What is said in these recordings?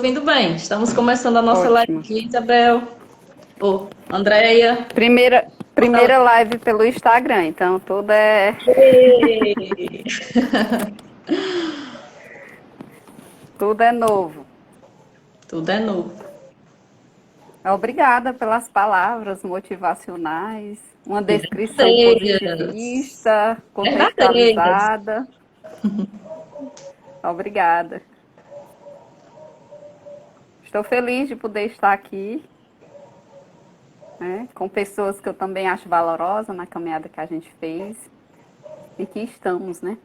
ouvindo bem. Estamos começando a nossa live Ótimo. aqui, Isabel. Ô, Andréia. Primeira live pelo Instagram, então Ei! tudo é novo. Tudo é novo. Obrigada pelas palavras motivacionais, uma E descrição verdadeiras. positivista, Verdadeiras. contextualizada. Obrigada. Estou feliz de poder estar aqui, né, com pessoas que eu também acho valorosas na caminhada que a gente fez e que estamos, né?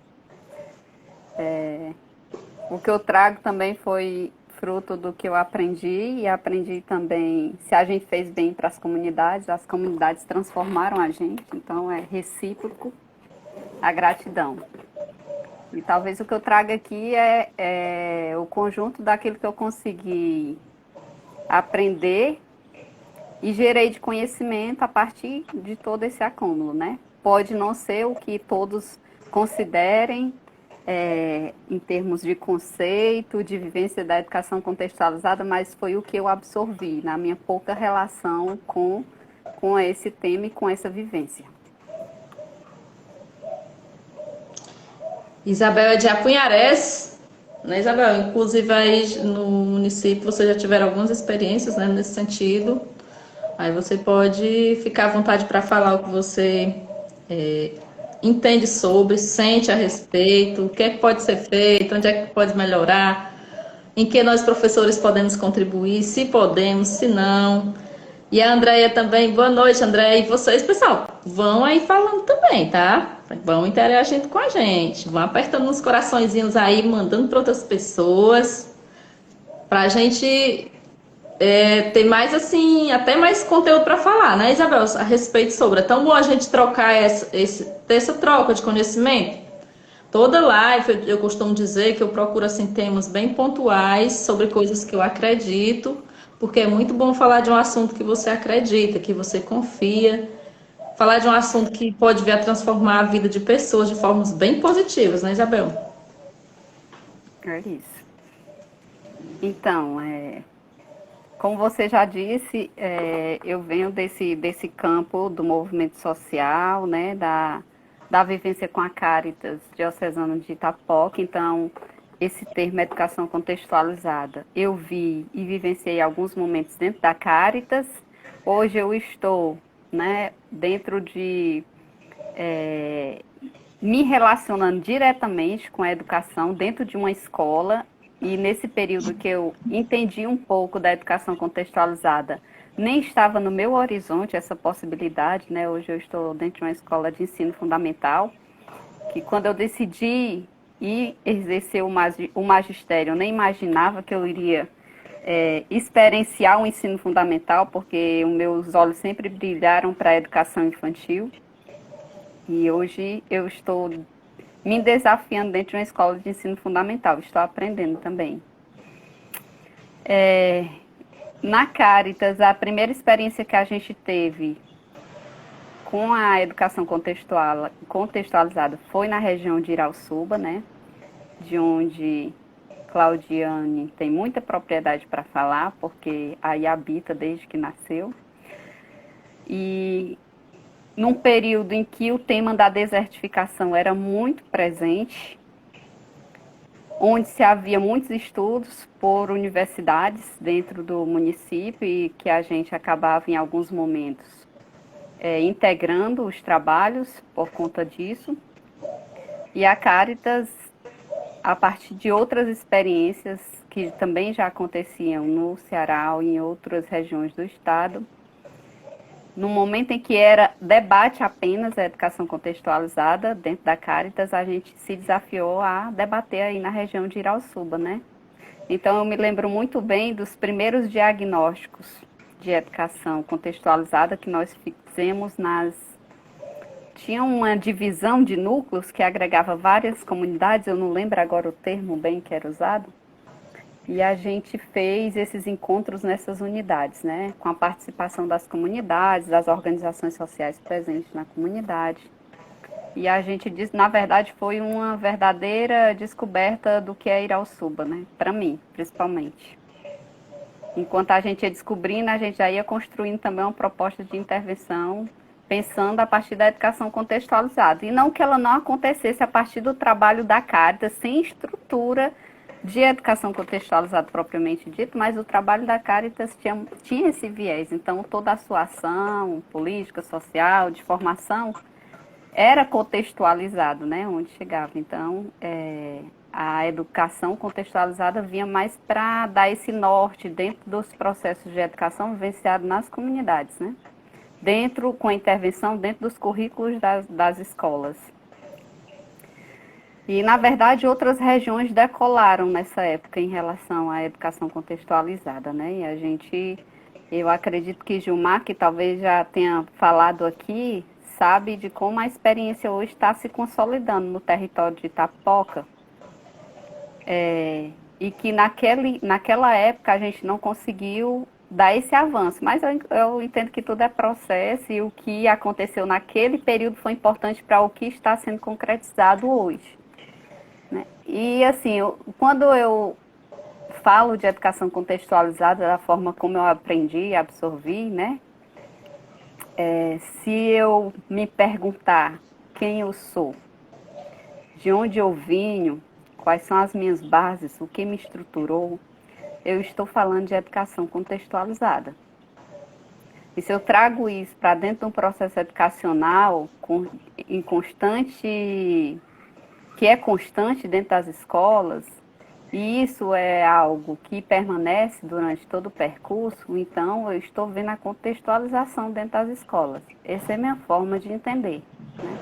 O que eu trago também foi fruto do que eu aprendi e aprendi também, se a gente fez bem para as comunidades transformaram a gente, então é recíproco a gratidão. E talvez o que eu trago aqui é o conjunto daquilo que eu consegui aprender e gerei de conhecimento a partir de todo esse acúmulo, né? Pode não ser o que todos considerem em termos de conceito, de vivência da educação contextualizada, mas foi o que eu absorvi na minha pouca relação com esse tema e com essa vivência. Isabel é de Apunharés, né, Isabel? Inclusive aí no município vocês já tiveram algumas experiências, né, nesse sentido. Aí você pode ficar à vontade para falar o que você é, entende sobre, sente a respeito, o que é que pode ser feito, onde é que pode melhorar, em que nós professores podemos contribuir, se podemos, se não. E a Andréia também, boa noite, Andréia. E vocês, pessoal, vão aí falando também, tá? Vão interagindo com a gente, vão apertando uns coraçõezinhos aí, mandando para outras pessoas, para a gente ter mais assim, até mais conteúdo para falar, né, Isabel, a respeito sobre. É tão bom a gente trocar ter essa troca de conhecimento. Toda live eu costumo dizer que eu procuro assim temas bem pontuais sobre coisas que eu acredito, porque é muito bom falar de um assunto que você acredita, que você confia, falar de um assunto que pode vir a transformar a vida de pessoas de formas bem positivas, né, Isabel? É isso. Então, como você já disse, eu venho desse campo do movimento social, né, da vivência com a Caritas Diocesana de Itapoca. Então, esse termo educação contextualizada, eu vi e vivenciei alguns momentos dentro da Caritas. Hoje eu estou, né, dentro de me relacionando diretamente com a educação dentro de uma escola, e nesse período que eu entendi um pouco da educação contextualizada, nem estava no meu horizonte essa possibilidade, né? Hoje eu estou dentro de uma escola de ensino fundamental, que quando eu decidi ir exercer o magistério, eu nem imaginava que eu iria experienciar o ensino fundamental, porque os meus olhos sempre brilharam para a educação infantil. E hoje eu estou me desafiando dentro de uma escola de ensino fundamental. Estou aprendendo também. Na Caritas, a primeira experiência que a gente teve com a educação contextualizada foi na região de Irauçuba, né? De onde Claudiane tem muita propriedade para falar, porque aí habita desde que nasceu. E num período em que o tema da desertificação era muito presente, onde se havia muitos estudos por universidades dentro do município e que a gente acabava em alguns momentos integrando os trabalhos por conta disso. E a Caritas, a partir de outras experiências que também já aconteciam no Ceará e em outras regiões do estado, no momento em que era debate apenas a educação contextualizada dentro da Caritas, a gente se desafiou a debater aí na região de Irauçuba, né? Então, eu me lembro muito bem dos primeiros diagnósticos de educação contextualizada que nós fizemos Tinha uma divisão de núcleos que agregava várias comunidades, eu não lembro agora o termo bem que era usado, e a gente fez esses encontros nessas unidades, né? Com a participação das comunidades, das organizações sociais presentes na comunidade. E a gente disse, na verdade, foi uma verdadeira descoberta do que é Irauçuba, né? Para mim, principalmente. Enquanto a gente ia descobrindo, a gente já ia construindo também uma proposta de intervenção, pensando a partir da educação contextualizada. E não que ela não acontecesse a partir do trabalho da Caritas, sem estrutura de educação contextualizada propriamente dito, mas o trabalho da Caritas tinha esse viés. Então, toda a sua ação política, social, de formação, era contextualizado, né, onde chegava. Então, a educação contextualizada vinha mais para dar esse norte dentro dos processos de educação vivenciados nas comunidades, né? Com a intervenção dentro dos currículos das escolas. E, na verdade, outras regiões decolaram nessa época em relação à educação contextualizada, né? E eu acredito que Gilmar, que talvez já tenha falado aqui, sabe de como a experiência hoje está se consolidando no território de Itapoca, e que naquela época a gente não conseguiu dar esse avanço, mas eu entendo que tudo é processo e o que aconteceu naquele período foi importante para o que está sendo concretizado hoje, né? E assim, quando eu falo de educação contextualizada da forma como eu aprendi e absorvi, né? Se eu me perguntar quem eu sou, de onde eu vim, quais são as minhas bases, o que me estruturou, eu estou falando de educação contextualizada. E se eu trago isso para dentro de um processo educacional que é constante dentro das escolas, e isso é algo que permanece durante todo o percurso, então eu estou vendo a contextualização dentro das escolas. Essa é a minha forma de entender, né?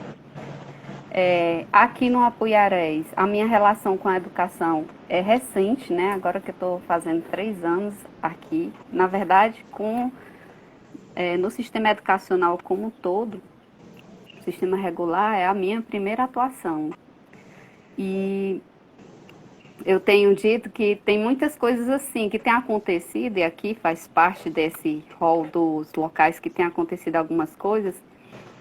Aqui no Apuiarés, a minha relação com a educação é recente, né? Agora que eu estou fazendo 3 anos aqui. Na verdade, no sistema educacional como um todo, o sistema regular é a minha primeira atuação. E eu tenho dito que tem muitas coisas assim que têm acontecido, e aqui faz parte desse rol dos locais que tem acontecido algumas coisas,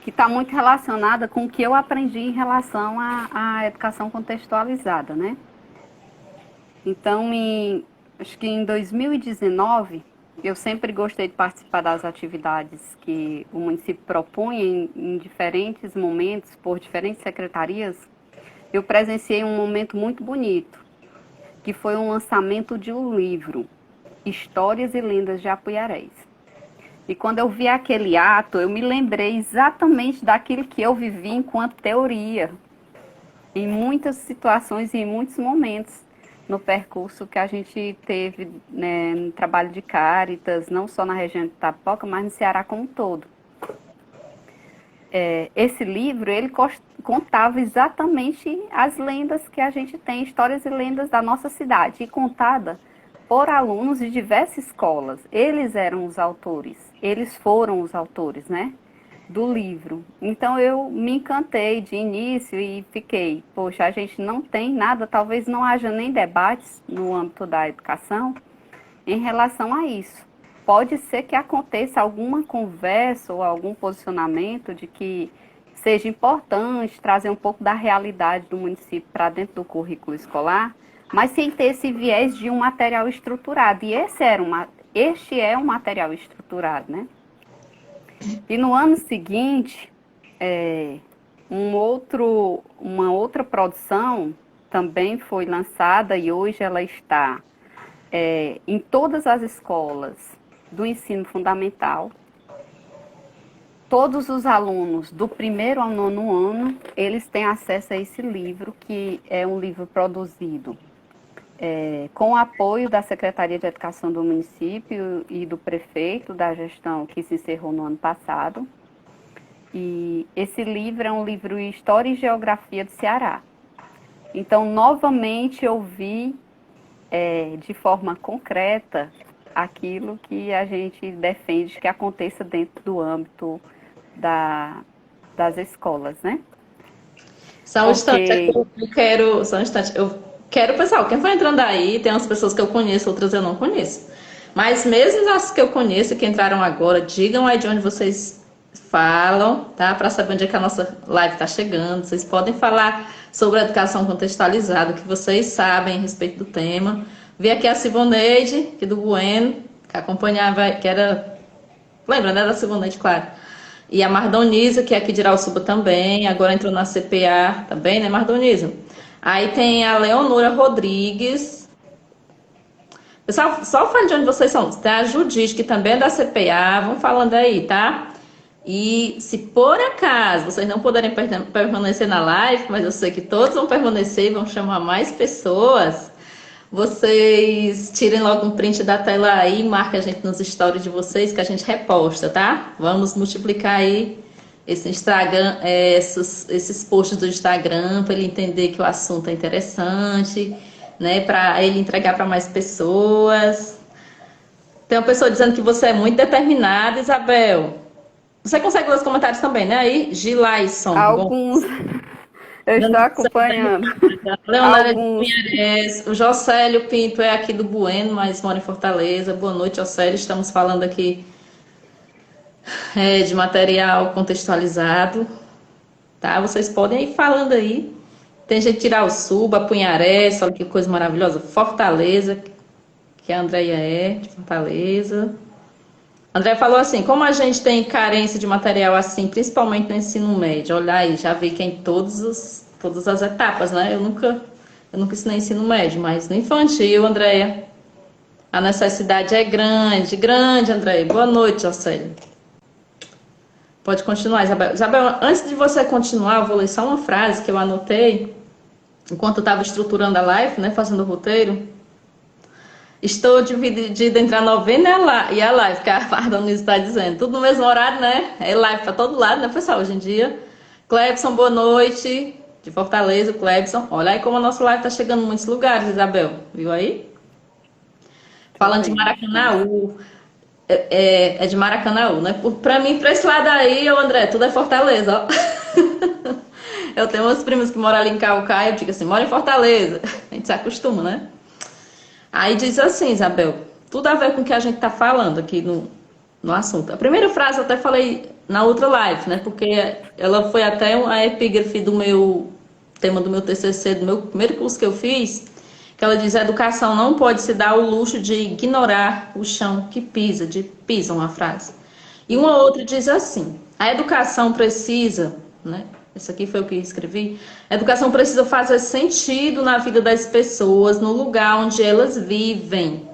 que está muito relacionada com o que eu aprendi em relação à educação contextualizada, né? Então, acho que em 2019, eu sempre gostei de participar das atividades que o município propunha em diferentes momentos, por diferentes secretarias. Eu presenciei um momento muito bonito, que foi um lançamento de um livro, Histórias e Lendas de Apuiarés. E quando eu vi aquele ato, eu me lembrei exatamente daquilo que eu vivi enquanto teoria, em muitas situações e em muitos momentos no percurso que a gente teve, né, no trabalho de Caritas, não só na região de Itapoca, mas no Ceará como um todo. Esse livro, ele contava exatamente as lendas que a gente tem, histórias e lendas da nossa cidade, e contada por alunos de diversas escolas. Eles eram os autores, eles foram os autores, né, do livro. Então eu me encantei de início e fiquei, poxa, a gente não tem nada, talvez não haja nem debates no âmbito da educação em relação a isso. Pode ser que aconteça alguma conversa ou algum posicionamento de que seja importante trazer um pouco da realidade do município para dentro do currículo escolar, mas sem ter esse viés de um material estruturado. E este é um material estruturado, né? E no ano seguinte, uma outra produção também foi lançada e hoje ela está em todas as escolas do ensino fundamental. Todos os alunos do 1º ao 9º ano, eles têm acesso a esse livro, que é um livro produzido com o apoio da Secretaria de Educação do município e do prefeito da gestão que se encerrou no ano passado. E esse livro é um livro História e Geografia do Ceará. Então, novamente, eu vi de forma concreta aquilo que a gente defende que aconteça dentro do âmbito das escolas, né? Só um instante, eu quero, pessoal, quem for entrando aí, tem umas pessoas que eu conheço, outras eu não conheço. Mas mesmo as que eu conheço que entraram agora, digam aí de onde vocês falam, tá? Para saber onde é que a nossa live está chegando. Vocês podem falar sobre a educação contextualizada, o que vocês sabem a respeito do tema. Vi aqui a Sivoneide, aqui do Bueno. que acompanhava, que era, lembra, né, da Silvana de Claro. E a Mardonisa, que é aqui de Irauçuba também, agora entrou na CPA também, né, Mardonisa? Aí tem a Leonora Rodrigues. Pessoal, só fale de onde vocês são. Tem a Judite, que também é da CPA. Vão falando aí, tá? E se por acaso vocês não puderem permanecer na live, mas eu sei que todos vão permanecer e vão chamar mais pessoas, vocês tirem logo um print da tela aí e marquem a gente nos stories de vocês que a gente reposta, tá? Vamos multiplicar aí esse Instagram, esses posts do Instagram para ele entender que o assunto é interessante, né? Para ele entregar para mais pessoas. Tem uma pessoa dizendo que você é muito determinada, Isabel. Você consegue ler os comentários também, né? Aí, Gilaison. Bom, Alguns eu estou acompanhando. Leonardo de Alguns. Pinhares, o Jocélio Pinto é aqui do Bueno, mas mora em Fortaleza. Boa noite, Jocélio. Estamos falando aqui de material contextualizado, tá? Vocês podem ir falando aí. Tem gente de Irauçuba, Punharés, olha que coisa maravilhosa. Fortaleza, que a Andréia é, de Fortaleza. André falou assim, como a gente tem carência de material assim, principalmente no ensino médio, olha aí, já vi que é em todas as etapas, né? Eu nunca ensinei ensino médio, mas no infantil, Andréia, a necessidade é grande, grande, Andréia. Boa noite, Jocélio. Pode continuar, Isabel. Isabel, antes de você continuar, eu vou ler só uma frase que eu anotei enquanto eu estava estruturando a live, né, fazendo o roteiro. Estou dividida entre a novena e a live, que a Pardonise está dizendo. Tudo no mesmo horário, né? É live para todo lado, né, pessoal, hoje em dia. Clebson, boa noite. De Fortaleza, Clebson. Olha aí como a nossa live está chegando em muitos lugares, Isabel. Viu aí? Falando de Maracanaú. É de Maracanaú, né? Para mim, para esse lado aí, ô André, tudo é Fortaleza, ó. Eu tenho umas primas que moram ali em Caucaia, eu digo assim, mora em Fortaleza. A gente se acostuma, né? Aí diz assim, Isabel, tudo a ver com o que a gente está falando aqui no assunto. A primeira frase eu até falei na outra live, né? Porque ela foi até a epígrafe do meu tema do meu TCC, do meu primeiro curso que eu fiz, que ela diz: a educação não pode se dar o luxo de ignorar o chão que pisa uma frase. E uma outra diz assim: a educação precisa, né? Isso aqui foi o que eu escrevi. A educação precisa fazer sentido na vida das pessoas, no lugar onde elas vivem.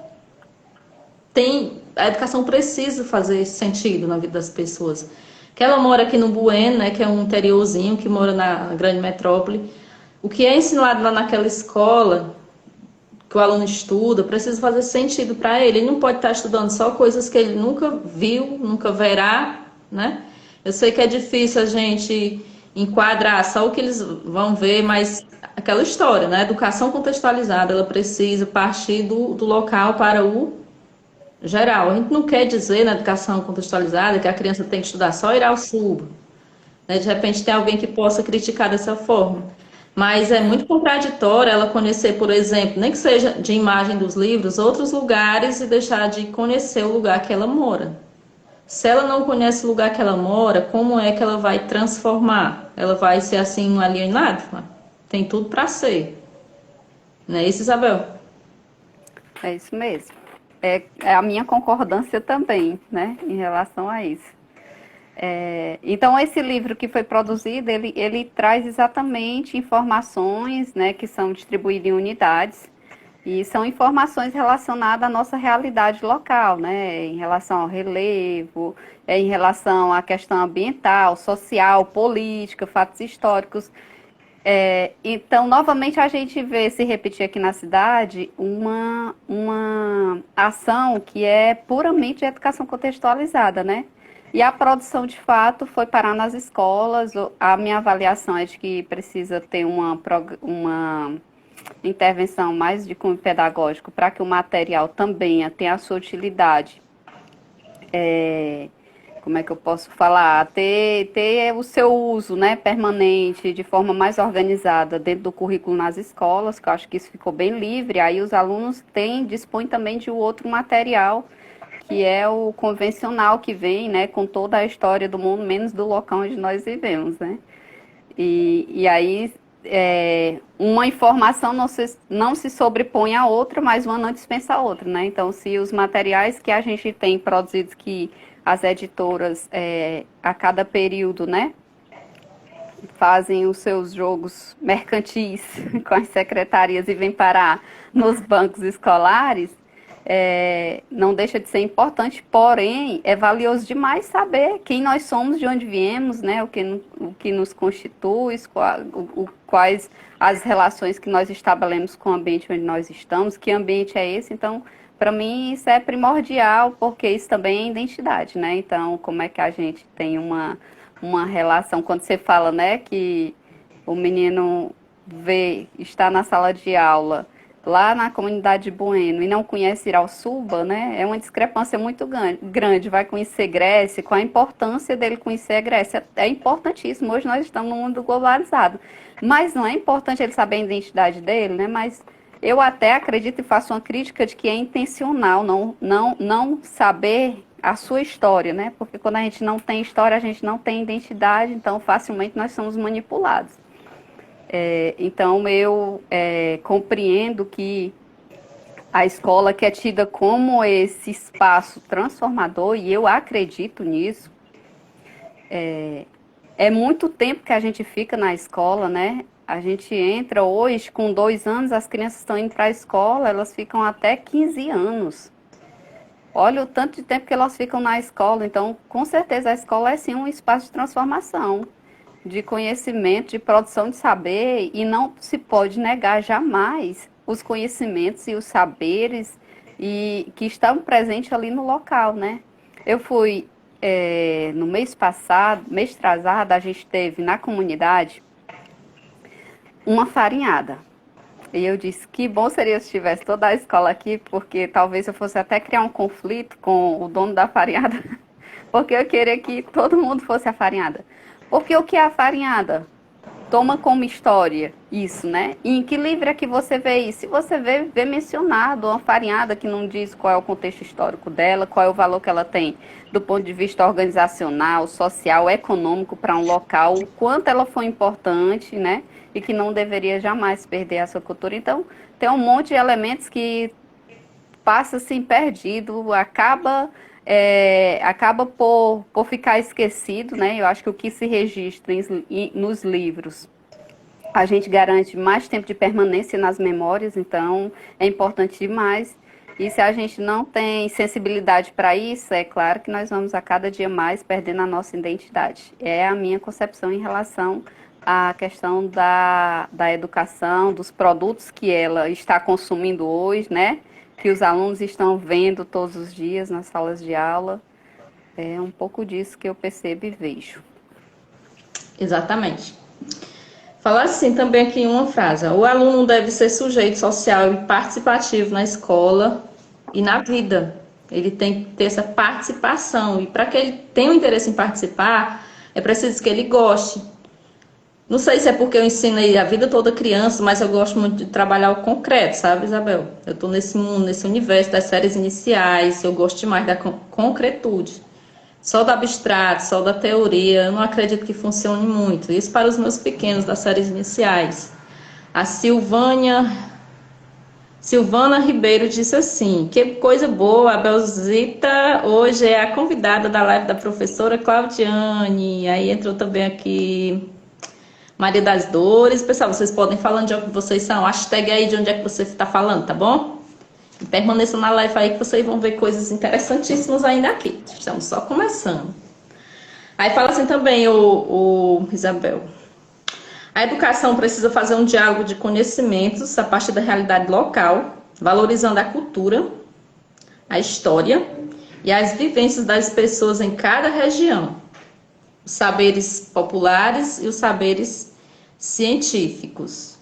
A educação precisa fazer sentido na vida das pessoas. Que ela mora aqui no Bueno, né, que é um interiorzinho, que mora na grande metrópole. O que é ensinado lá naquela escola, que o aluno estuda, precisa fazer sentido para ele. Ele não pode estar estudando só coisas que ele nunca viu, nunca verá, né? Eu sei que é difícil a gente enquadrar só o que eles vão ver, mas aquela história, né? Educação contextualizada, ela precisa partir do local para o geral. A gente não quer dizer na educação contextualizada que a criança tem que estudar só Irauçuba, né? De repente tem alguém que possa criticar dessa forma. Mas é muito contraditório ela conhecer, por exemplo, nem que seja de imagem dos livros, outros lugares e deixar de conhecer o lugar que ela mora. Se ela não conhece o lugar que ela mora, como é que ela vai transformar? Ela vai ser assim um alienado? Tem tudo para ser. Não é isso, Isabel? É isso mesmo. É a minha concordância também, né, em relação a isso. Então, esse livro que foi produzido, ele traz exatamente informações, né, que são distribuídas em unidades, e são informações relacionadas à nossa realidade local, né, em relação ao relevo, em relação à questão ambiental, social, política, fatos históricos. Então, novamente, a gente vê se repetir aqui na cidade uma ação que é puramente de educação contextualizada, né? E a produção, de fato, foi parar nas escolas. A minha avaliação é de que precisa ter uma intervenção mais de cunho pedagógico para que o material também tenha a sua utilidade. Como é que eu posso falar? Ter o seu uso, né, permanente, de forma mais organizada dentro do currículo nas escolas, que eu acho que isso ficou bem livre. Aí os alunos dispõem também de outro material, que é o convencional, que vem, né, com toda a história do mundo, menos do local onde nós vivemos, né? E aí uma informação não se sobrepõe à outra, mas uma não dispensa a outra, né? Então, se os materiais que a gente tem produzidos, que as editoras, a cada período, né, fazem os seus jogos mercantis com as secretarias e vêm parar nos bancos escolares, não deixa de ser importante, porém, é valioso demais saber quem nós somos, de onde viemos, né, o que nos constitui, quais as relações que nós estabelecemos com o ambiente onde nós estamos, que ambiente é esse. Então, para mim, isso é primordial, porque isso também é identidade, né? Então, como é que a gente tem uma relação, quando você fala, né, que o menino está na sala de aula, lá na comunidade de Bueno, e não conhece Irauçuba, né, é uma discrepância muito grande. Vai conhecer Grécia, qual a importância dele conhecer a Grécia? É importantíssimo, hoje nós estamos num mundo globalizado, mas não é importante ele saber a identidade dele, né, mas eu até acredito e faço uma crítica de que é intencional não saber a sua história, né? Porque quando a gente não tem história, a gente não tem identidade, então facilmente nós somos manipulados. Então eu compreendo que a escola, que é tida como esse espaço transformador, e eu acredito nisso, é muito tempo que a gente fica na escola, né? A gente entra hoje, com 2 anos, as crianças estão indo para a escola, elas ficam até 15 anos. Olha o tanto de tempo que elas ficam na escola. Então, com certeza, a escola é sim um espaço de transformação, de conhecimento, de produção de saber, e não se pode negar jamais os conhecimentos e os saberes que estão presentes ali no local, né? Eu fui, no mês passado, mês atrasado, a gente teve na comunidade uma farinhada. E eu disse, que bom seria se tivesse toda a escola aqui, porque talvez eu fosse até criar um conflito com o dono da farinhada, porque eu queria que todo mundo fosse a farinhada. Porque o que é a farinhada? Toma como história isso, né? E em que livro é que você vê isso? Se você vê mencionado uma farinhada que não diz qual é o contexto histórico dela, qual é o valor que ela tem do ponto de vista organizacional, social, econômico para um local, o quanto ela foi importante, né? E que não deveria jamais perder a sua cultura. Então, tem um monte de elementos que passa assim perdido, acaba por ficar esquecido, né? Eu acho que o que se registra nos livros, a gente garante mais tempo de permanência nas memórias, então é importante demais. E se a gente não tem sensibilidade para isso, é claro que nós vamos a cada dia mais perdendo a nossa identidade. É a minha concepção em relação à questão da educação, dos produtos que ela está consumindo hoje, né? Que os alunos estão vendo todos os dias nas salas de aula. É um pouco disso que eu percebo e vejo. Exatamente. Falar assim também aqui em uma frase: o aluno deve ser sujeito social e participativo na escola e na vida. Ele tem que ter essa participação, e para que ele tenha um interesse em participar, é preciso que ele goste. Não sei se é porque eu ensinei a vida toda criança, mas eu gosto muito de trabalhar o concreto, sabe, Isabel? Eu estou nesse mundo, nesse universo das séries iniciais, eu gosto demais da concretude. Só do abstrato, só da teoria, eu não acredito que funcione muito. Isso para os meus pequenos das séries iniciais. A Silvana Ribeiro disse assim: que coisa boa, a Belzita hoje é a convidada da live da professora Claudiane. Aí entrou também aqui Maria das Dores. Pessoal, vocês podem falando de onde vocês são. Hashtag aí de onde é que você está falando, tá bom? E permaneçam na live aí que vocês vão ver coisas interessantíssimas ainda aqui. Estamos só começando. Aí fala assim também o Isabel: a educação precisa fazer um diálogo de conhecimentos a partir da realidade local, valorizando a cultura, a história e as vivências das pessoas em cada região, os saberes populares e os saberes científicos.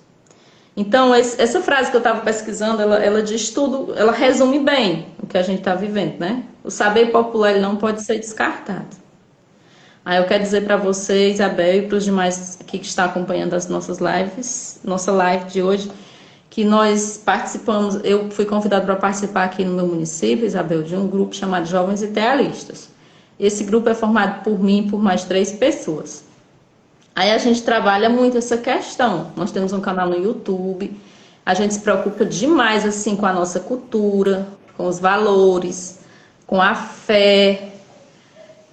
Então, essa frase que eu estava pesquisando, ela diz tudo, ela resume bem o que a gente está vivendo, né? O saber popular ele não pode ser descartado. Aí eu quero dizer para você, Isabel, e para os demais aqui que estão acompanhando as nossas lives, nossa live de hoje, que nós participamos, eu fui convidada para participar aqui no meu município, Isabel, de um grupo chamado Jovens Idealistas. Esse grupo é formado por mim e por mais 3 pessoas. Aí a gente trabalha muito essa questão. Nós temos um canal no YouTube, a gente se preocupa demais assim com a nossa cultura, com os valores, com a fé.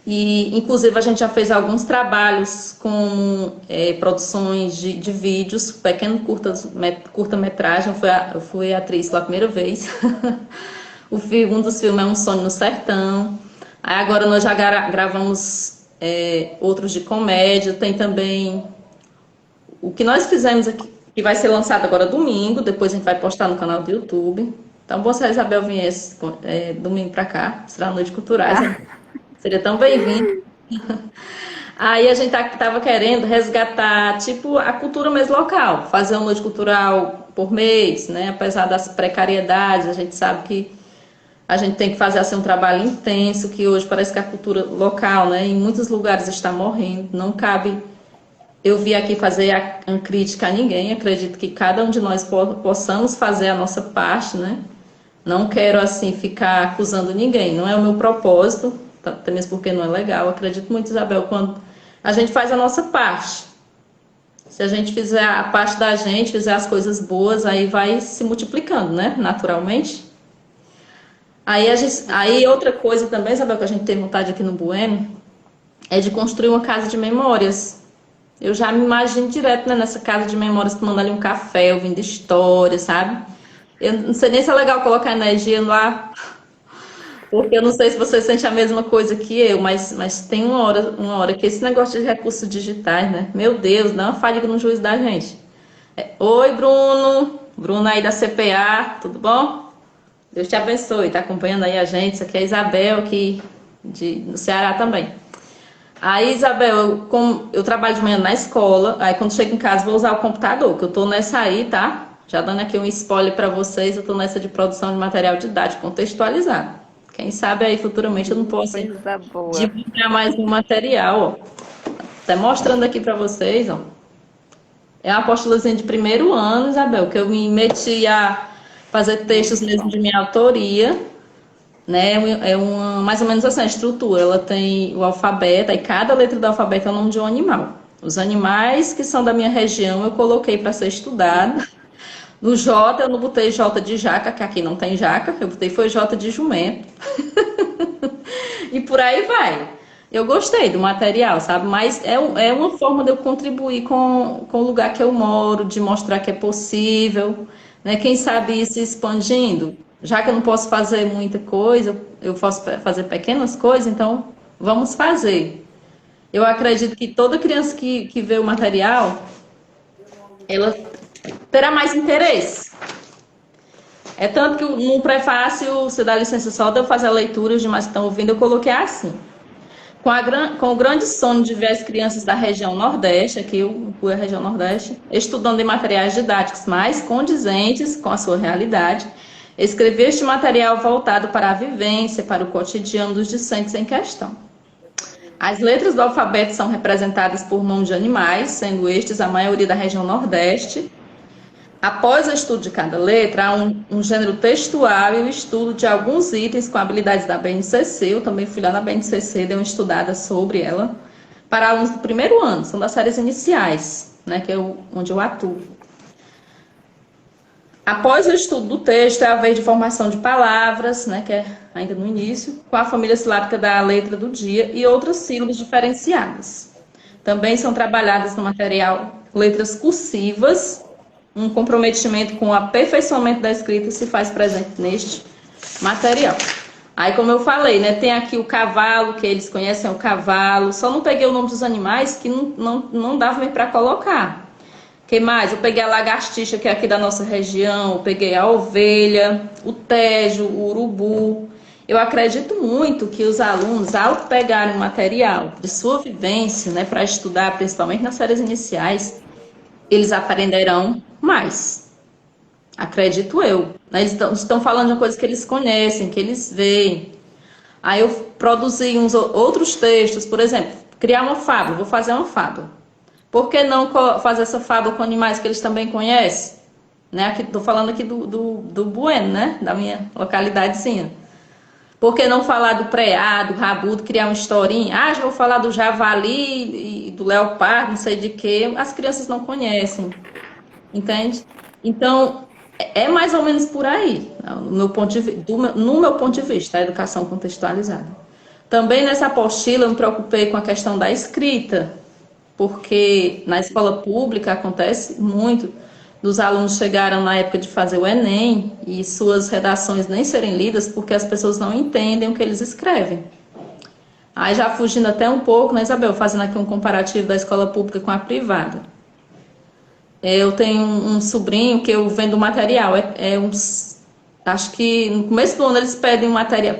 E, inclusive, a gente já fez alguns trabalhos com produções de vídeos, pequeno curta-metragem. Eu fui atriz pela primeira vez. Um dos filmes é Um Sonho no Sertão. Aí agora nós já gravamos outros de comédia. Tem também o que nós fizemos aqui, que vai ser lançado agora domingo. Depois a gente vai postar no canal do YouTube. Então, bom se a Isabel viesse domingo pra cá, será Noite Culturais. Seria tão bem-vindo. Aí a gente estava querendo resgatar, tipo, a cultura mesmo local, fazer uma noite cultural por mês, né? Apesar das precariedades, a gente sabe que a gente tem que fazer assim um trabalho intenso, que hoje parece que a cultura local, né, em muitos lugares está morrendo. Não cabe eu vir aqui fazer a crítica a ninguém. Acredito que cada um de nós possamos fazer a nossa parte, né? Não quero assim ficar acusando ninguém, não é o meu propósito, até mesmo porque não é legal. Eu acredito muito, Isabel, quando a gente faz a nossa parte. Se a gente fizer a parte da gente, fizer as coisas boas, aí vai se multiplicando, né? Naturalmente. Aí outra coisa também, Isabel, que a gente tem vontade aqui no Bueno, é de construir uma casa de memórias. Eu já me imagino direto, né, nessa casa de memórias, tomando ali um café, ouvindo história, sabe? Eu não sei nem se é legal colocar energia lá, porque eu não sei se você sente a mesma coisa que eu, mas tem uma hora que esse negócio de recursos digitais, né? Meu Deus, dá uma fadiga no juízo da gente. Oi, Bruno. Bruno aí da CPA, tudo bom? Deus te abençoe, tá acompanhando aí a gente. Isso aqui é a Isabel, aqui no Ceará também. Aí, Isabel, eu trabalho de manhã na escola, aí quando chego em casa vou usar o computador, que eu tô nessa aí, tá? Já dando aqui um spoiler para vocês, eu tô nessa de produção de material didático contextualizado. Quem sabe aí futuramente eu não posso Coisa boa. divulgar mais um material, ó. Até mostrando aqui para vocês, ó. É uma apostolazinha de primeiro ano, Isabel, que eu me meti a fazer textos Muito mesmo bom. de minha autoria, né? É uma, mais ou menos assim, a estrutura. Ela tem o alfabeto, aí cada letra do alfabeto é o nome de um animal. Os animais que são da minha região eu coloquei para ser estudado. No J, eu não botei J de jaca, que aqui não tem jaca, eu botei foi J de jumento. E por aí vai. Eu gostei do material, sabe? Mas é uma forma de eu contribuir com o lugar que eu moro, de mostrar que é possível, né? Quem sabe ir se expandindo. Já que eu não posso fazer muita coisa, eu posso fazer pequenas coisas, então vamos fazer. Eu acredito que toda criança que vê o material, ela terá mais interesse. É tanto que no prefácio, você dá licença só de eu fazer a leitura, os demais que estão ouvindo, eu coloquei assim. Com o grande sonho de ver as crianças da região Nordeste, aqui eu fui a região Nordeste, estudando em materiais didáticos mais condizentes com a sua realidade, escrevi este material voltado para a vivência, para o cotidiano dos discentes em questão. As letras do alfabeto são representadas por nomes de animais, sendo estes a maioria da região Nordeste. Após o estudo de cada letra, há um gênero textual e o estudo de alguns itens com habilidades da BNCC. Eu também fui lá na BNCC, dei uma estudada sobre ela. Para alunos do primeiro ano, são das séries iniciais, né, que é onde eu atuo. Após o estudo do texto, é a vez de formação de palavras, né, que é ainda no início, com a família silábica da letra do dia e outras sílabas diferenciadas. Também são trabalhadas no material letras cursivas. Um comprometimento com o aperfeiçoamento da escrita se faz presente neste material. Aí, como eu falei, né, tem aqui o cavalo, que eles conhecem o cavalo. Só não peguei o nome dos animais que não dava para colocar. Que mais? Eu peguei a lagartixa, que é aqui da nossa região. Eu peguei a ovelha, o tejo, o urubu. Eu acredito muito que os alunos, ao pegarem o material de sua vivência, né, para estudar, principalmente nas séries iniciais, eles aprenderão mais. Acredito eu. Eles estão falando de uma coisa que eles conhecem, que eles veem. Aí eu produzi uns outros textos, por exemplo, criar uma fábula, vou fazer uma fábula. Por que não fazer essa fábula com animais que eles também conhecem? Né? Estou falando aqui do Bueno, né? Da minha localidadezinha. Por que não falar do preá, do rabudo, criar uma historinha? Ah, já vou falar do javali e do leopardo, não sei de quê. As crianças não conhecem, entende? Então, é mais ou menos por aí, no meu ponto no meu ponto de vista, a educação contextualizada. Também nessa apostila eu me preocupei com a questão da escrita, porque na escola pública acontece muito dos alunos chegaram na época de fazer o Enem e suas redações nem serem lidas porque as pessoas não entendem o que eles escrevem. Aí já fugindo até um pouco, né, Isabel, fazendo aqui um comparativo da escola pública com a privada. Eu tenho um sobrinho que eu vendo material, acho que no começo do ano eles pedem um material,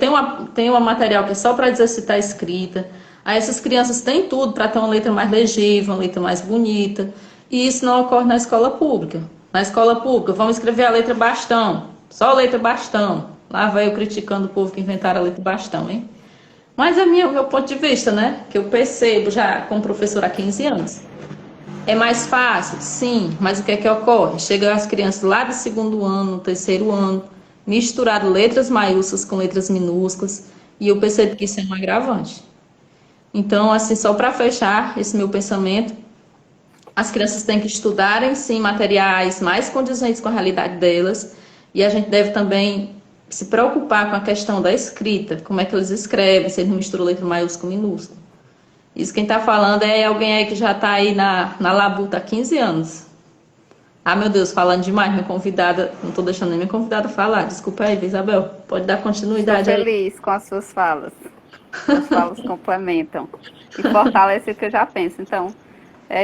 tem uma material que é só para dizer se está escrita. Aí essas crianças têm tudo para ter uma letra mais legível, uma letra mais bonita. E isso não ocorre na escola pública. Na escola pública, vamos escrever a letra bastão, só a letra bastão. Lá vai eu criticando o povo que inventaram a letra bastão, hein? Mas é o meu ponto de vista, né? Que eu percebo já como professora há 15 anos. É mais fácil? Sim, mas o que é que ocorre? Chegam as crianças lá do segundo ano, terceiro ano, misturado letras maiúsculas com letras minúsculas, e eu percebo que isso é um agravante. Então, assim, só para fechar esse meu pensamento, as crianças têm que estudarem, sim, materiais mais condizentes com a realidade delas, e a gente deve também se preocupar com a questão da escrita, como é que eles escrevem, se eles não misturam letra maiúscula com minúscula. Isso quem está falando é alguém aí que já está aí na labuta há 15 anos. Ah, meu Deus, falando demais, minha convidada, não estou deixando nem minha convidada falar. Desculpa aí, Isabel, pode dar Estou continuidade aí. feliz com as suas falas. Suas falas complementam e fortalecem o que eu já penso. Então,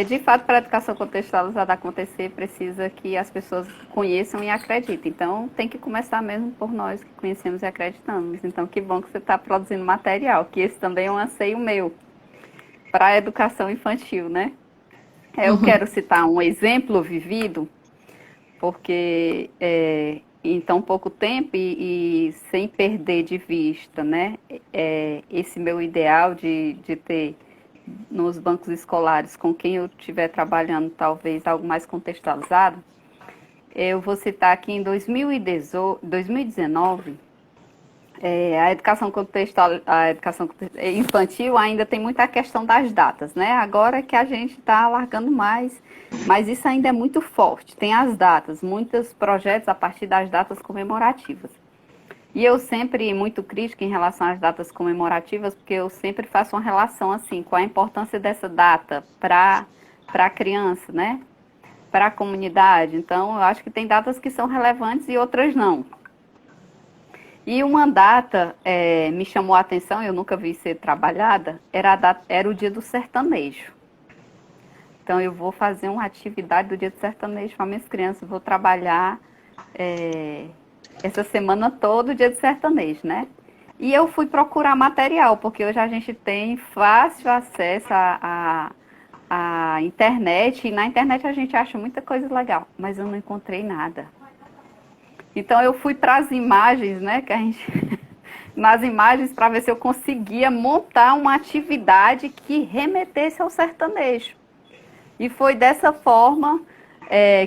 de fato, para a educação contextualizada acontecer, precisa que as pessoas conheçam e acreditem. Então, tem que começar mesmo por nós que conhecemos e acreditamos. Então, que bom que você está produzindo material, que esse também é um anseio meu para a educação infantil, né? Eu quero citar um exemplo vivido, porque em tão pouco tempo e sem perder de vista, né? Esse meu ideal de ter nos bancos escolares com quem eu estiver trabalhando, talvez algo mais contextualizado, eu vou citar aqui em 2019, a educação infantil ainda tem muita questão das datas, né? Agora que a gente está alargando mais, mas isso ainda é muito forte. Tem as datas, muitos projetos a partir das datas comemorativas. E eu sempre muito crítica em relação às datas comemorativas, porque eu sempre faço uma relação assim com a importância dessa data para a criança, né? Para a comunidade. Então, eu acho que tem datas que são relevantes e outras não. E uma data me chamou a atenção, eu nunca vi ser trabalhada, era o dia do sertanejo. Então, eu vou fazer uma atividade do dia do sertanejo com as minhas crianças, vou trabalhar essa semana toda o dia do sertanejo, né? E eu fui procurar material, porque hoje a gente tem fácil acesso à internet, e na internet a gente acha muita coisa legal, mas eu não encontrei nada. Então eu fui para as imagens, né, que a gente nas imagens para ver se eu conseguia montar uma atividade que remetesse ao sertanejo. E foi dessa forma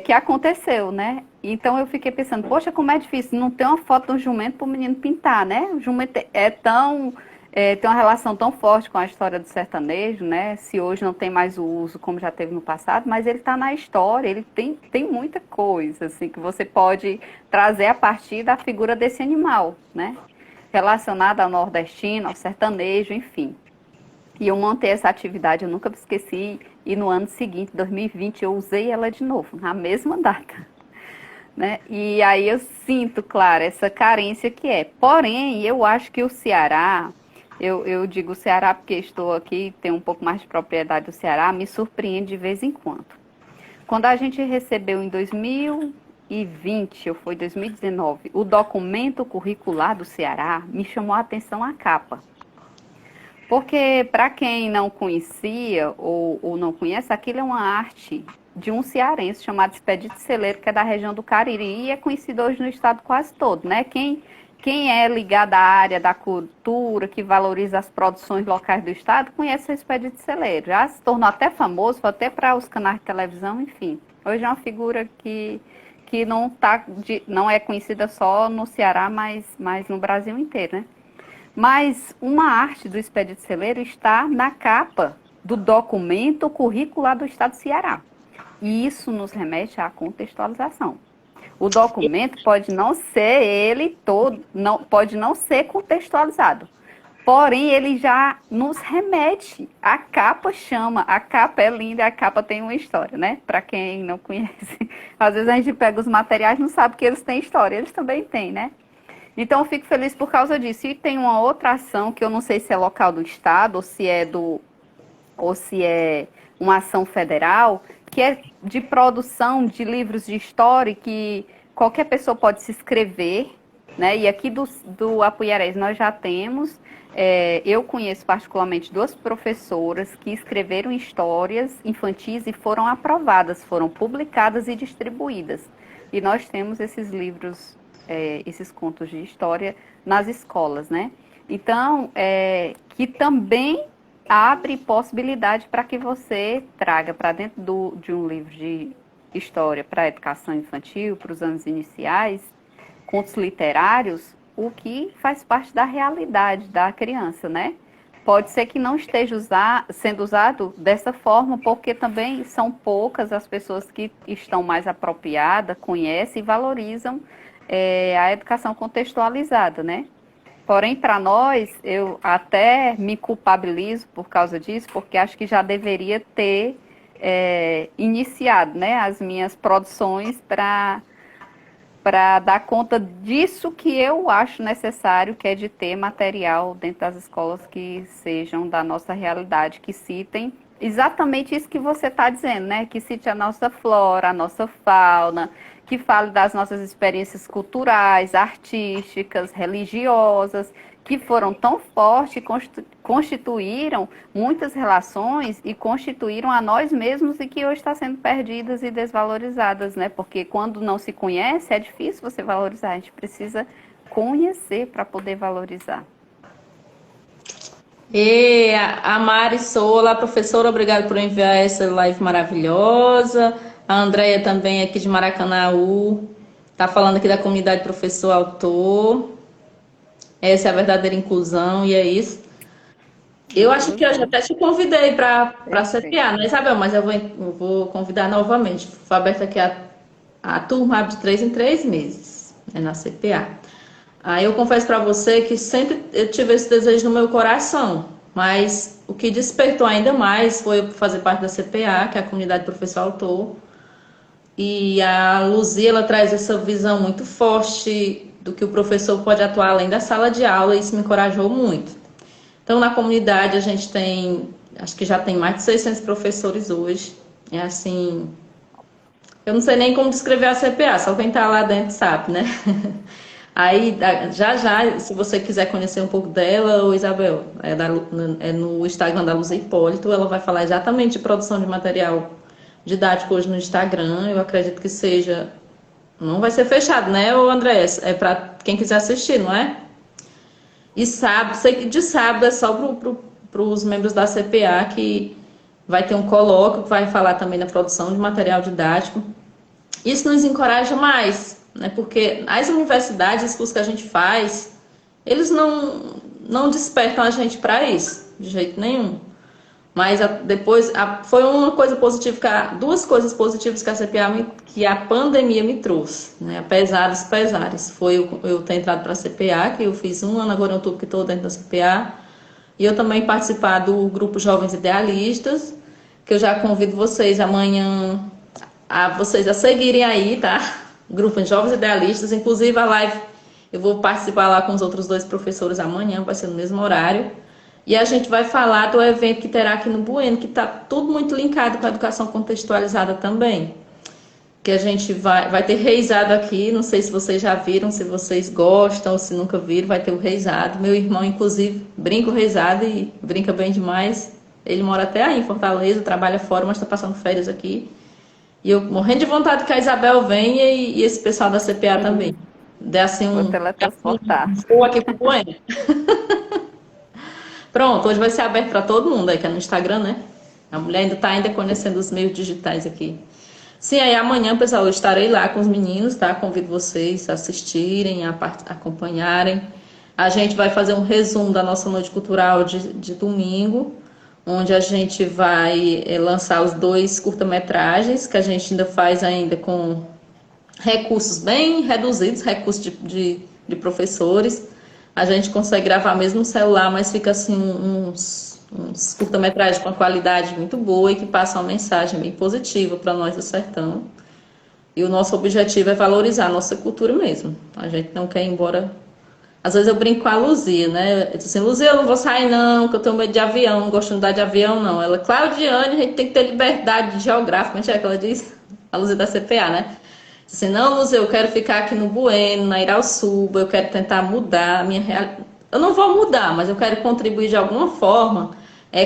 que aconteceu, né? Então eu fiquei pensando, poxa, como é difícil não ter uma foto do jumento para o menino pintar, né? O jumento tem uma relação tão forte com a história do sertanejo, né? Se hoje não tem mais o uso como já teve no passado, mas ele está na história, ele tem muita coisa assim, que você pode trazer a partir da figura desse animal, né? Relacionada ao nordestino, ao sertanejo, enfim. E eu montei essa atividade, eu nunca me esqueci, e no ano seguinte, 2020, eu usei ela de novo, na mesma data. Né? E aí eu sinto, claro, essa carência que é. Porém, eu acho que o Ceará, eu digo Ceará porque estou aqui, tenho um pouco mais de propriedade do Ceará, me surpreende de vez em quando. Quando a gente recebeu em 2020, ou foi 2019, o documento curricular do Ceará, me chamou a atenção a capa. Porque, para quem não conhecia ou não conhece, aquilo é uma arte de um cearense chamado Expedito Celeiro, que é da região do Cariri e é conhecido hoje no estado quase todo, né? Quem é ligado à área da cultura, que valoriza as produções locais do estado, conhece o Expedito Celeiro. Já se tornou até famoso, foi até para os canais de televisão, enfim. Hoje é uma figura que não é conhecida só no Ceará, mas no Brasil inteiro, né? Mas uma arte do Expedito Celeiro está na capa do documento curricular do Estado do Ceará. E isso nos remete à contextualização. O documento pode não ser ele todo, não, pode não ser contextualizado. Porém, ele já nos remete. A capa chama, a capa é linda, a capa tem uma história, né? Para quem não conhece. Às vezes a gente pega os materiais e não sabe que eles têm história. Eles também têm, né? Então, eu fico feliz por causa disso. E tem uma outra ação que eu não sei se é local do Estado ou se é uma ação federal, que é de produção de livros de história que qualquer pessoa pode se inscrever, né? E aqui do Apuiarés nós já temos, eu conheço particularmente 2 professoras que escreveram histórias infantis e foram aprovadas, foram publicadas e distribuídas. E nós temos esses livros, esses contos de história nas escolas, né? Então, que também abre possibilidade para que você traga para dentro de um livro de história para a educação infantil, para os anos iniciais, contos literários, o que faz parte da realidade da criança, né? Pode ser que não esteja sendo usado dessa forma, porque também são poucas as pessoas que estão mais apropriadas, conhecem e valorizam a educação contextualizada, né? Porém, para nós, eu até me culpabilizo por causa disso, porque acho que já deveria ter iniciado, né, as minhas produções para dar conta disso que eu acho necessário, que é de ter material dentro das escolas que sejam da nossa realidade, que citem exatamente isso que você está dizendo, né? Que cite a nossa flora, a nossa fauna, que fale das nossas experiências culturais, artísticas, religiosas, que foram tão fortes, constituíram muitas relações e constituíram a nós mesmos e que hoje estão sendo perdidas e desvalorizadas, né? Porque quando não se conhece, é difícil você valorizar. A gente precisa conhecer para poder valorizar. E a Mari Sola, professora, obrigada por enviar essa live maravilhosa. A Andréia também aqui de Maracanaú, tá falando aqui da comunidade professor autor. Essa é a verdadeira inclusão e é isso. Eu acho que eu já até te convidei para a CPA, né, Isabel? Mas eu vou convidar novamente. Foi aberta aqui a turma de 3 em 3 meses, né, na CPA. Aí eu confesso para você que sempre eu tive esse desejo no meu coração, mas o que despertou ainda mais foi eu fazer parte da CPA, que é a comunidade professor autor. E a Luzia, ela traz essa visão muito forte do que o professor pode atuar além da sala de aula, e isso me encorajou muito. Então, na comunidade, a gente tem, acho que já tem mais de 600 professores hoje. É assim, eu não sei nem como descrever a CPA, só quem está lá dentro sabe, né? Aí, já, se você quiser conhecer um pouco dela, ou Isabel, é no Instagram da Luzia Hipólito, ela vai falar exatamente de produção de material didático hoje no Instagram. Eu acredito que seja, não vai ser fechado, né, André? É para quem quiser assistir, não é? E sábado, sei que de sábado é só para os membros da CPA, que vai ter um colóquio que vai falar também da produção de material didático. Isso nos encoraja mais, né? Porque as universidades, os cursos que a gente faz, eles não despertam a gente para isso, de jeito nenhum. Mas depois foi uma coisa positiva, 2 coisas positivas que a CPA, que a pandemia me trouxe, né? Apesar dos pesares. Foi eu ter entrado para a CPA, que eu fiz 1 ano agora em outubro que estou dentro da CPA, e eu também participar do grupo Jovens Idealistas, que eu já convido vocês amanhã vocês a seguirem aí, tá? Grupo Jovens Idealistas, inclusive a live eu vou participar lá com os outros 2 professores amanhã, vai ser no mesmo horário. E a gente vai falar do evento que terá aqui no Bueno, que está tudo muito linkado com a educação contextualizada também. Que a gente vai ter reizado aqui, não sei se vocês já viram, se vocês gostam ou se nunca viram, vai ter o reizado. Meu irmão, inclusive, brinca o reizado e brinca bem demais. Ele mora até aí em Fortaleza, trabalha fora, mas está passando férias aqui. E eu morrendo de vontade que a Isabel venha e esse pessoal da CPA também. Dê assim Vou teletransportar. Vou aqui pro Bueno. Pronto, hoje vai ser aberto para todo mundo aí, que é no Instagram, né? A mulher ainda está conhecendo os meios digitais aqui. Sim, aí amanhã, pessoal, eu estarei lá com os meninos, tá? Convido vocês a assistirem, a acompanharem. A gente vai fazer um resumo da nossa noite cultural de domingo, onde a gente vai lançar os 2 curta-metragens, que a gente ainda faz ainda com recursos bem reduzidos, recursos de professores. A gente consegue gravar mesmo no celular, mas fica assim uns curta-metragens com uma qualidade muito boa e que passam uma mensagem bem positiva para nós do sertão. E o nosso objetivo é valorizar a nossa cultura mesmo. A gente não quer ir embora. Às vezes eu brinco com a Luzia, né? Eu disse assim, Luzia, eu não vou sair não, porque eu tenho medo de avião, não gosto de andar de avião não. Ela, Claudiane, a gente tem que ter liberdade geográfica, como é que ela diz? A Luzia da CPA, né? Disse assim, não, Luzia, eu quero ficar aqui no Bueno, na Irauçuba, eu quero tentar mudar a minha realidade. Eu não vou mudar, mas eu quero contribuir de alguma forma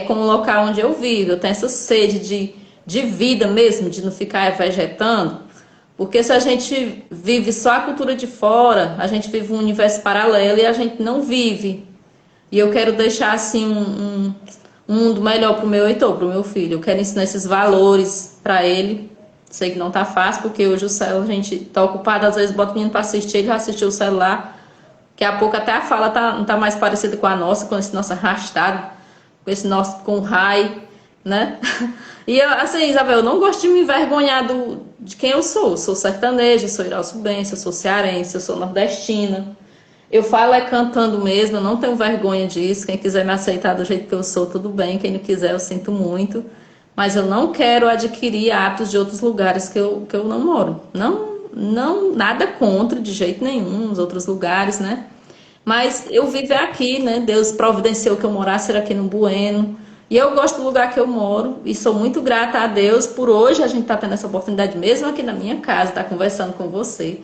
com o local onde eu vivo. Eu tenho essa sede de vida mesmo, de não ficar vegetando. Porque se a gente vive só a cultura de fora, a gente vive um universo paralelo e a gente não vive. E eu quero deixar assim um mundo melhor para o meu Heitor, para o meu filho. Eu quero ensinar esses valores para ele. Sei que não tá fácil, porque hoje o celular, a gente tá ocupado, às vezes bota o menino para assistir, ele já assistiu o celular. Daqui a pouco até a fala não tá mais parecida com a nossa, com esse nosso arrastado, com esse nosso com o raio, né? E eu, assim, Isabel, eu não gosto de me envergonhar de quem eu sou. Eu sou sertaneja, eu sou irauçubense, eu sou cearense, eu sou nordestina. Eu falo cantando mesmo, eu não tenho vergonha disso. Quem quiser me aceitar do jeito que eu sou, tudo bem. Quem não quiser, eu sinto muito. Mas eu não quero adquirir hábitos de outros lugares que eu não moro. Não, nada contra de jeito nenhum os outros lugares, né? Mas eu vivo aqui, né? Deus providenciou que eu morasse aqui no Bueno. E eu gosto do lugar que eu moro e sou muito grata a Deus por hoje a gente tá tendo essa oportunidade mesmo aqui na minha casa, tá conversando com você.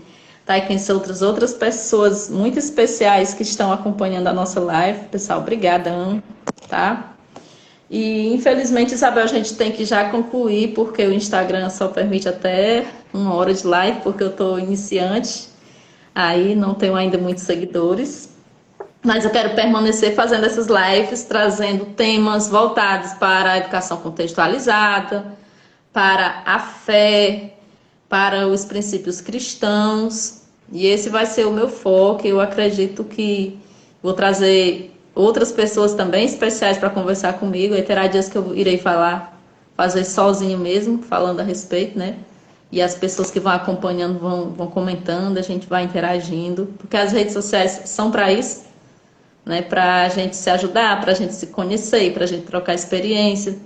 Tá? E conhecer outras pessoas muito especiais que estão acompanhando a nossa live. Pessoal, obrigada, tá? E infelizmente, Isabel, a gente tem que já concluir, porque o Instagram só permite até 1 hora de live, porque eu estou iniciante, aí não tenho ainda muitos seguidores. Mas eu quero permanecer fazendo essas lives, trazendo temas voltados para a educação contextualizada, para a fé, para os princípios cristãos. E esse vai ser o meu foco. Eu acredito que vou trazer outras pessoas também especiais para conversar comigo. E terá dias que eu irei fazer sozinho mesmo, falando a respeito, né? E as pessoas que vão acompanhando vão comentando, a gente vai interagindo, porque as redes sociais são para isso, né? Para a gente se ajudar, para a gente se conhecer, para a gente trocar experiência.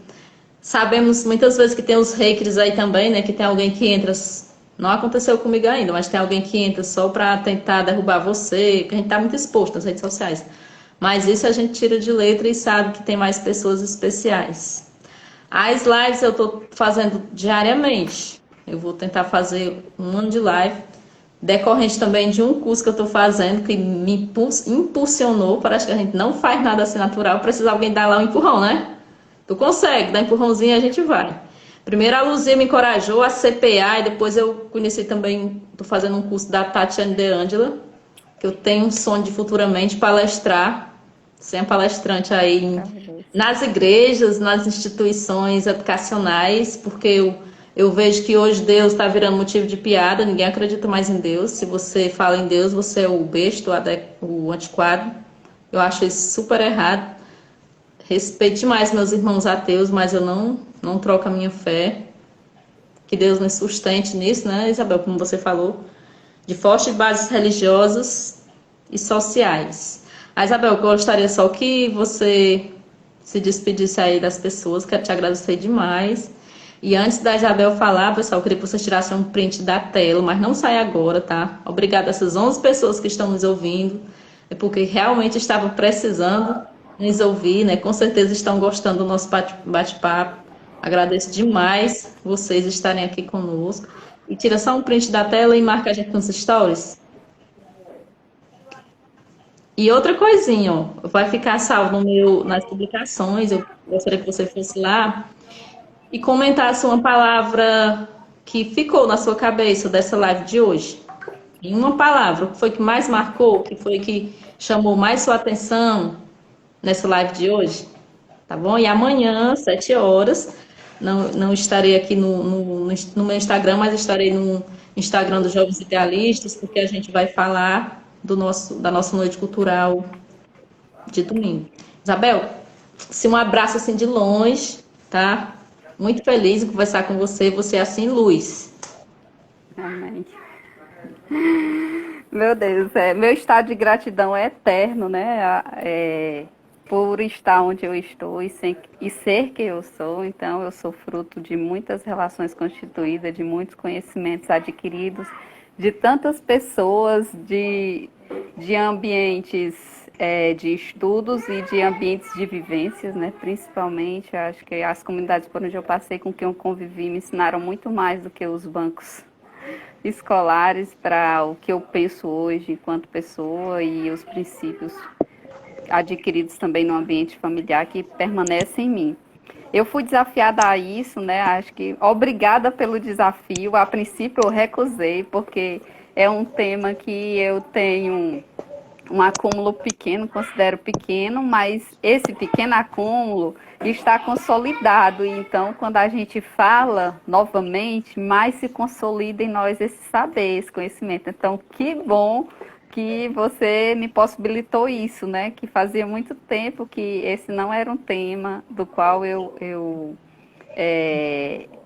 Sabemos muitas vezes que tem os haters aí também, né? Que tem alguém que entra, não aconteceu comigo ainda, mas tem alguém que entra só para tentar derrubar você, que a gente está muito exposto nas redes sociais. Mas isso a gente tira de letra e sabe que tem mais pessoas especiais. As lives eu estou fazendo diariamente. Eu vou tentar fazer 1 ano de live, decorrente também de um curso que eu estou fazendo, que me impulsionou. Parece que a gente não faz nada assim natural, precisa alguém dar lá um empurrão, né? Tu consegue, dá um empurrãozinho e a gente vai. Primeiro a Luzia me encorajou, a CPA, e depois eu conheci também, estou fazendo um curso da Tatiane De Angela, que eu tenho um sonho de futuramente palestrar, ser palestrante aí nas igrejas, nas instituições educacionais, porque eu vejo que hoje Deus está virando motivo de piada, ninguém acredita mais em Deus. Se você fala em Deus, você é o besta, o antiquado. Eu acho isso super errado. Respeito demais meus irmãos ateus, mas eu não troco a minha fé. Que Deus me sustente nisso, né, Isabel, como você falou, de fortes bases religiosas e sociais. A Isabel, eu gostaria só que você se despedisse aí das pessoas, quero te agradecer demais. E antes da Isabel falar, pessoal, eu queria que vocês tirassem um print da tela, mas não sai agora, tá? Obrigada a essas 11 pessoas que estão nos ouvindo, é porque realmente estavam precisando nos ouvir, né? Com certeza estão gostando do nosso bate-papo. Agradeço demais vocês estarem aqui conosco. E tira só um print da tela e marca a gente nos stories. E outra coisinha, ó, vai ficar salvo nas publicações. Eu gostaria que você fosse lá e comentasse uma palavra que ficou na sua cabeça dessa live de hoje. Em uma palavra, o que foi que mais marcou, o que foi que chamou mais sua atenção nessa live de hoje? Tá bom? E amanhã, 7 horas, não estarei aqui no meu Instagram, mas estarei no Instagram dos Jovens Idealistas, porque a gente vai falar da nossa noite cultural de domingo. Isabel, se um abraço assim de longe, tá? Muito feliz em conversar com você, você é assim, luz. Amém. Meu Deus, meu estado de gratidão é eterno, né? Por estar onde eu estou e ser quem eu sou. Então, eu sou fruto de muitas relações constituídas, de muitos conhecimentos adquiridos, de tantas pessoas, de ambientes de estudos e de ambientes de vivências, né? Principalmente, acho que as comunidades por onde eu passei, com quem eu convivi, me ensinaram muito mais do que os bancos escolares para o que eu penso hoje enquanto pessoa e os princípios adquiridos também no ambiente familiar que permanecem em mim. Eu fui desafiada a isso, né? Acho que obrigada pelo desafio. A princípio eu recusei, porque é um tema que eu tenho um acúmulo pequeno, considero pequeno, mas esse pequeno acúmulo está consolidado. Então, quando a gente fala novamente, mais se consolida em nós esse saber, esse conhecimento. Então, que bom que você me possibilitou isso, né? Que fazia muito tempo que esse não era um tema do qual eu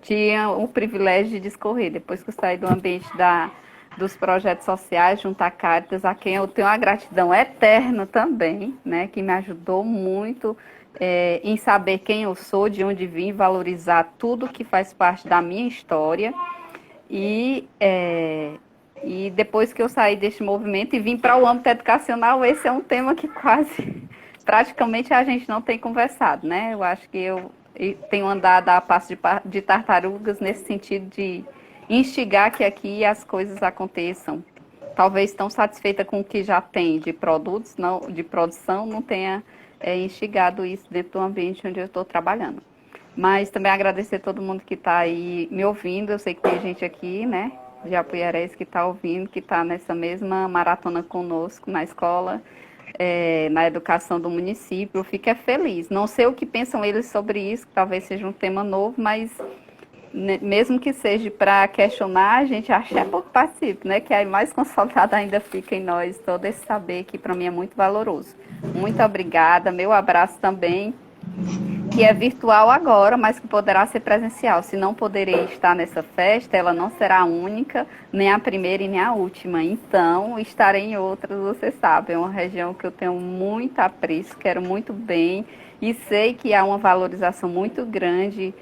tinha o privilégio de discorrer. Depois que eu saí do ambiente dos projetos sociais junto à Caritas, a quem eu tenho uma gratidão eterna também, né? Que me ajudou muito em saber quem eu sou, de onde vim, valorizar tudo que faz parte da minha história. E depois que eu saí deste movimento e vim para o âmbito educacional, esse é um tema que quase, praticamente a gente não tem conversado, né? Eu acho que eu tenho andado a passo de tartarugas nesse sentido de instigar que aqui as coisas aconteçam. Talvez tão satisfeita com o que já tem de produtos, não, de produção, não tenha instigado isso dentro do ambiente onde eu estou trabalhando. Mas também agradecer a todo mundo que está aí me ouvindo. Eu sei que tem gente aqui, né, de Apuiarés que está ouvindo, que está nessa mesma maratona conosco na escola, na educação do município. Eu fico feliz. Não sei o que pensam eles sobre isso, que talvez seja um tema novo, mas mesmo que seja para questionar, a gente acha pouco participe, né? Que aí mais consolidado ainda fica em nós todo esse saber que para mim é muito valoroso. Muito obrigada. Meu abraço também, que é virtual agora, mas que poderá ser presencial. Se não poderei estar nessa festa, ela não será a única, nem a primeira e nem a última. Então, estarei em outras, você sabe. É uma região que eu tenho muito apreço, quero muito bem e sei que há uma valorização muito grande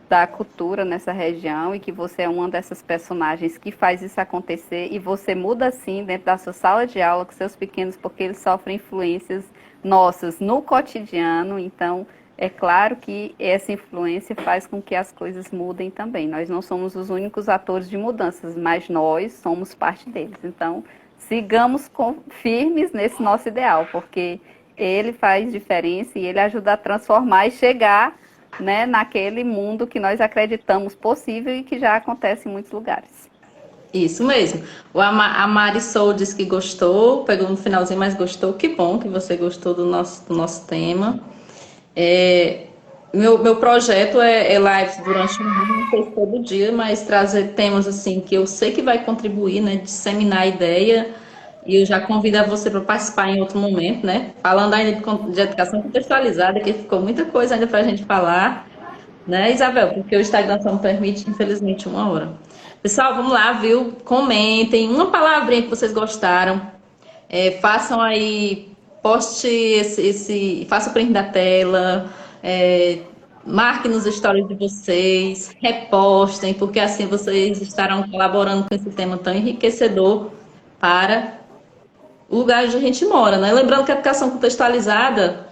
da cultura nessa região e que você é uma dessas personagens que faz isso acontecer e você muda sim dentro da sua sala de aula com seus pequenos porque eles sofrem influências nossas no cotidiano, então é claro que essa influência faz com que as coisas mudem também. Nós não somos os únicos atores de mudanças, mas nós somos parte deles. Então, sigamos firmes nesse nosso ideal, porque ele faz diferença e ele ajuda a transformar e chegar, né, naquele mundo que nós acreditamos possível e que já acontece em muitos lugares. Isso mesmo. A Marisol disse que gostou, pegou no finalzinho, mas gostou. Que bom que você gostou do nosso tema. Meu projeto é lives durante o dia, não sei se todo dia, mas trazer temas assim que eu sei que vai contribuir, né? Disseminar a ideia. E eu já convido a você para participar em outro momento, né? Falando ainda de educação contextualizada, que ficou muita coisa ainda para a gente falar, né, Isabel? Porque o Instagram só não permite, infelizmente, 1 hora. Pessoal, vamos lá, viu? Comentem uma palavrinha que vocês gostaram. Façam aí, poste faça o print da tela, marque nos stories de vocês, repostem, porque assim vocês estarão colaborando com esse tema tão enriquecedor para o lugar onde a gente mora, né? Lembrando que a educação contextualizada,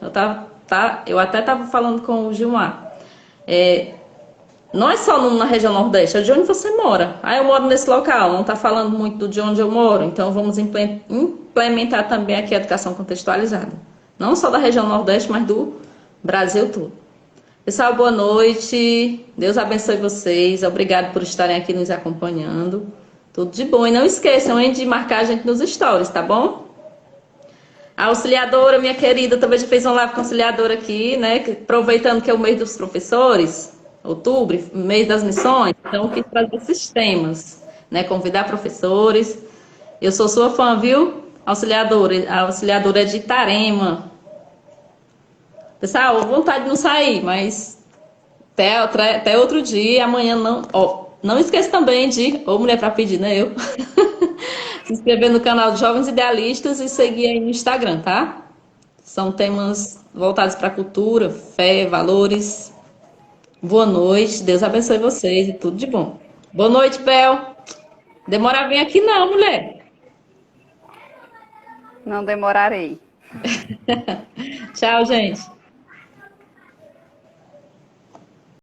eu até estava falando com o Gilmar, não é só na região Nordeste, é de onde você mora. Eu moro nesse local, não está falando muito de onde eu moro, então vamos implementar também aqui a educação contextualizada. Não só da região Nordeste, mas do Brasil todo. Pessoal, boa noite. Deus abençoe vocês. Obrigado por estarem aqui nos acompanhando. Tudo de bom. E não esqueçam, hein, de marcar a gente nos stories, tá bom? A auxiliadora, minha querida, também já fez uma live com a auxiliadora aqui, né? Aproveitando que é o mês dos professores, outubro, mês das missões, então eu quis trazer esses temas, né? Convidar professores Eu sou sua fã, viu? Auxiliadora. A auxiliadora é de Itarema. Pessoal, vontade de não sair, mas até outro dia. Amanhã não. Ó, não esqueça também de. Ô, mulher pra pedir, né? Eu. Se inscrever no canal de Jovens Idealistas e seguir aí no Instagram, tá? São temas voltados para cultura, fé, valores. Boa noite. Deus abençoe vocês e tudo de bom. Boa noite, Bel. Demora a vir aqui não, mulher. Não demorarei. Tchau, gente.